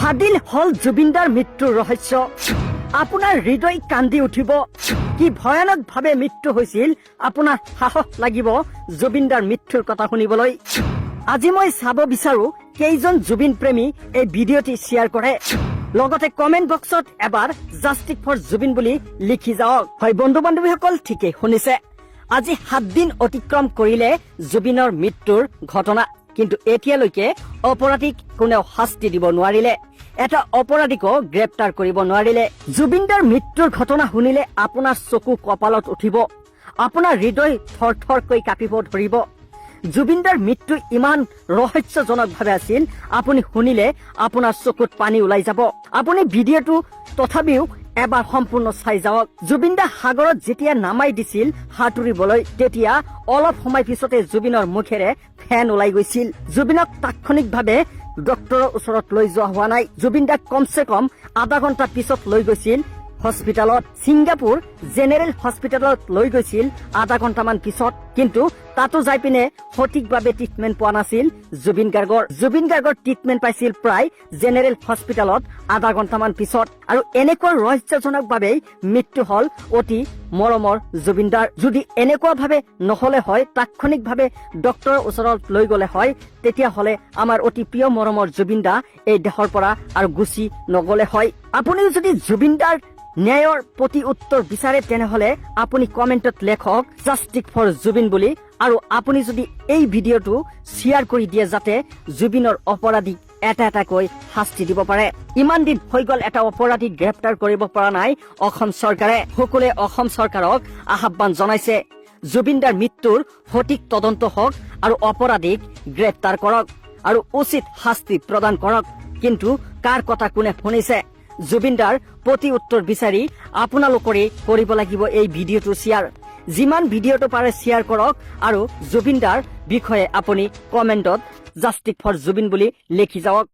ফাদিল হল জুবিনদাৰ মৃত্যুৰ ৰহস্য। আপোনাৰ হৃদয় কান্দি উঠিব। কি ভয়ানকভাৱে মৃত্যু হৈছিল, আপোনাৰ সাহস লাগিব জুবিনদাৰ মৃত্যুৰ কথা শুনিবলৈ। আজি মই চাব বিচাৰো কেইজন জুবিন প্ৰেমী এই ভিডিঅ'টি শ্বেয়াৰ কৰে। লগতে কমেণ্ট বক্সত এবাৰ জাষ্টিস ফৰ জুবিন বুলি লিখি যাওক। হয় বন্ধু বান্ধৱীসকল, ঠিকেই শুনিছে। আজি 7 দিন অতিক্ৰম কৰিলে জুবিনৰ মৃত্যুৰ ঘটনা, কিন্তু এতিয়ালৈকে অপৰাধীক কোনেও শাস্তি দিব নোৱাৰিলে। এটা অপৰাধীকো গ্ৰেপ্তাৰ কৰিব নোৱাৰিলে। জুবিনদাৰ মৃত্যুৰ ঘটনা শুনিলে আপোনাৰ চকু কপালত উঠিব, আপোনাৰ হৃদয় থৰ থৰকৈ কাঁপিব ধৰিব। জুবিনদাৰ মৃত্যু ইমান ৰহস্যজনকভাৱে আছিল, আপুনি শুনিলে আপোনাৰ চকুত পানী ওলাই যাব। আপুনি ভিডিঅ'টো তথাপিও এবাৰ সম্পূৰ্ণ চাই যাওক। জুবিনদা সাগৰত যেতিয়া নামাই দিছিল সাঁতুৰিবলৈ, তেতিয়া অলপ সময় পিছতে জুবিনৰ মুখেৰে ফেন ওলাই গৈছিল। জুবিনক তাৎক্ষণিকভাৱে ডক্টৰৰ ওচৰত লৈ যোৱা হোৱা নাই। জুবিনদাক কমচে কম আধা ঘণ্টা পিছত লৈ গৈছিল হস্পিটালত। ছিংগাপুৰ জেনেৰেল হস্পিটালত লৈ গৈছিল আধা ঘণ্টামান পিছত, কিন্তু তাতো যাই পিনে সঠিকভাৱে ট্ৰিটমেণ্ট পোৱা নাছিল জুবিন গাৰ্গৰ। জুবিন গাৰ্গৰ ট্ৰিটমেণ্ট পাইছিল প্ৰায় জেনেৰেল হস্পিটালত আধা ঘণ্টামান পিছত। আৰু এনেকুৱা ৰহস্যজনকভাৱে মৃত্যু হল অতি মৰমৰ জুবিনদাৰ। যদি এনেকুৱাভাৱে নহলে হয়, তাৎক্ষণিকভাৱে ডক্টৰৰ ওচৰত লৈ গলে হয়, তেতিয়াহলে আমাৰ অতি প্ৰিয় মৰমৰ জুবিনদা এই দেশৰ পৰা আৰু গুচি নগলে হয়। আপুনিও যদি জুবিনদাৰ ন্যায়ৰ প্ৰতি উত্তৰ বিচাৰে, তেনেহলে আপুনি কমেণ্টত লেখক জাষ্টিস ফৰ জুবিন বুলি। আৰু আপুনি যদি এই ভিডিঅ'টো শ্বেয়াৰ কৰি দিয়ে, যাতে জুবিনৰ অপৰাধীক এটা এটাকৈ শাস্তি দিব পাৰে। ইমান দিন হৈ গল এটা অপৰাধীক গ্ৰেপ্তাৰ কৰিব পৰা নাই অসম চৰকাৰে। সকলোৱে অসম চৰকাৰক আহ্বান জনাইছে, জুবিনদাৰ মৃত্যুৰ সঠিক তদন্ত হওক আৰু অপৰাধীক গ্ৰেপ্তাৰ কৰক আৰু উচিত শাস্তি প্ৰদান কৰক। কিন্তু কাৰ কথা কোনে শুনিছে? জুবিনদাৰ প্ৰতি উত্তৰ বিচাৰি আপোনালোকৰে কৰিব লাগিব এই ভিডিঅ'টো শ্বেয়াৰ। যিমান ভিডিঅ'টো পাৰে শ্বেয়াৰ কৰক আৰু জুবিনদাৰ বিষয়ে আপুনি কমেণ্টত জাষ্টিস ফৰ জুবিন বুলি লিখি যাওক।